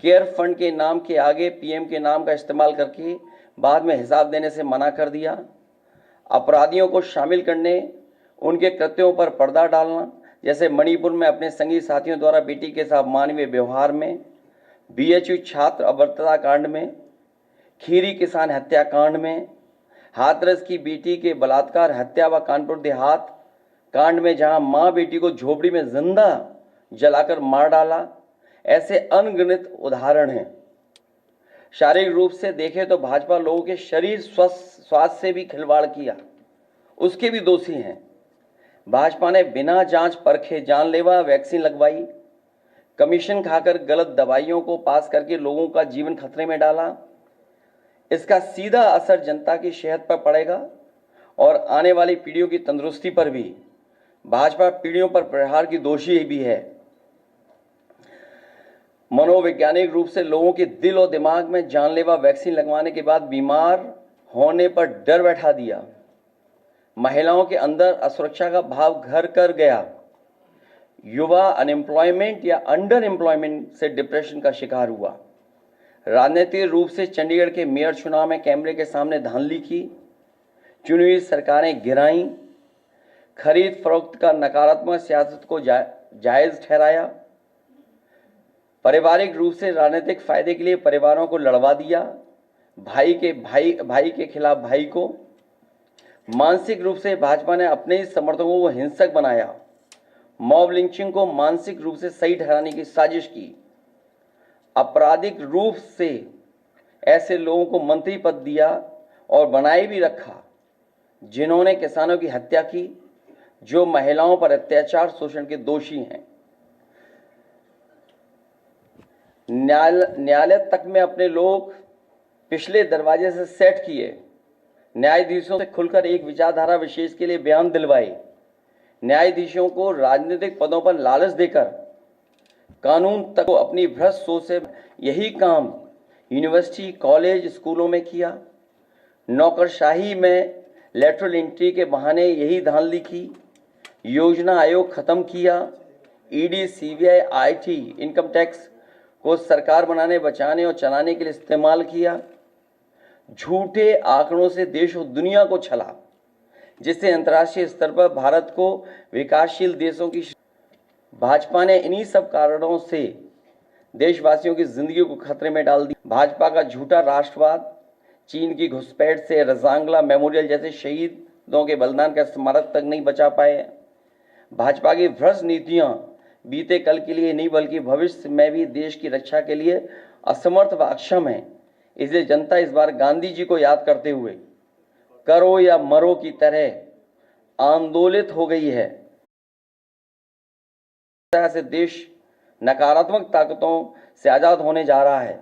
Care fund के नाम के आगे पीएम के नाम का इस्तेमाल करके बाद में हिसाब देने से मना कर दिया। अपराधियों को शामिल करने, उनके कृत्यों पर पर्दा डालना, जैसे मणिपुर में अपने संगी साथियों द्वारा बेटी के साथ मानवीय व्यवहार में, बीएचयू छात्र अभद्रता कांड में, खीरी किसान हत्याकांड में, हाथरस की बेटी के बलात्कार हत्या व कानपुर देहात कांड में जहां मां बेटी को झोपड़ी में जिंदा जलाकर मार डाला, ऐसे अनगिनत उदाहरण हैं। शारीरिक रूप से देखें तो भाजपा लोगों के शरीर स्वास्थ्य से भी खिलवाड़ किया, उसके भी दोषी हैं। भाजपा ने बिना जांच परखे जानलेवा वैक्सीन लगवाई, कमीशन खाकर गलत दवाइयों को पास करके लोगों का जीवन खतरे में डाला। इसका सीधा असर जनता की सेहत पर पड़ेगा और आने वाली पीढ़ियों की तंदुरुस्ती पर भी। भाजपा पीढ़ियों पर प्रहार की दोषी भी है। मनोवैज्ञानिक रूप से लोगों के दिल और दिमाग में जानलेवा वैक्सीन लगवाने के बाद बीमार होने पर डर बैठा दिया। महिलाओं के अंदर असुरक्षा का भाव घर कर गया। युवा अनएम्प्लॉयमेंट या अंडर एम्प्लॉयमेंट से डिप्रेशन का शिकार हुआ। राजनीतिक रूप से चंडीगढ़ के मेयर चुनाव में कैमरे के सामने धांधली की, चुनी हुई सरकारें गिराईं, खरीद फरोख्त का नकारात्मक सियासत को जायज ठहराया, पारिवारिक रूप से राजनीतिक फायदे के लिए परिवारों को लड़वा दिया, भाई के खिलाफ भाई को। मानसिक रूप से भाजपा ने अपने ही समर्थकों को हिंसक बनाया, मॉब लिंचिंग को मानसिक रूप से सही ठहराने की साजिश की। आपराधिक रूप से ऐसे लोगों को मंत्री पद दिया और बनाए भी रखा जिन्होंने किसानों की हत्या की, जो महिलाओं पर अत्याचार शोषण के दोषी हैं। न्यायालय तक में अपने लोग पिछले दरवाजे से सेट किए, न्यायाधीशों से खुलकर एक विचारधारा विशेष के लिए बयान दिलवाए, न्यायाधीशों को राजनीतिक पदों पर लालच देकर कानून तक को अपनी भ्रष्ट सोच से यही काम यूनिवर्सिटी, कॉलेज, स्कूलों में किया। नौकरशाही में लेटरल एंट्री के बहाने यही धांधली की। योजना आयोग खत्म किया। ED, CBI, IT, income tax को सरकार बनाने, बचाने और चलाने के लिए इस्तेमाल किया। झूठे आंकड़ों से देश और दुनिया को छला, जिससे अंतर्राष्ट्रीय स्तर पर भारत को विकासशील देशों की। भाजपा ने इन्हीं सब कारणों से देशवासियों की जिंदगी को खतरे में डाल दी। भाजपा का झूठा राष्ट्रवाद, चीन की घुसपैठ से रजांगला मेमोरियल जैसे शहीदों के बलिदान का स्मारक तक नहीं बचा पाए। भाजपा की भ्रष्ट नीतियां बीते कल के लिए नहीं बल्कि भविष्य में भी देश की रक्षा के लिए असमर्थ व अक्षम है। इसलिए जनता इस बार गांधी जी को याद करते हुए करो या मरो की तरह आंदोलित हो गई है। से देश नकारात्मक ताकतों से आजाद होने जा रहा है।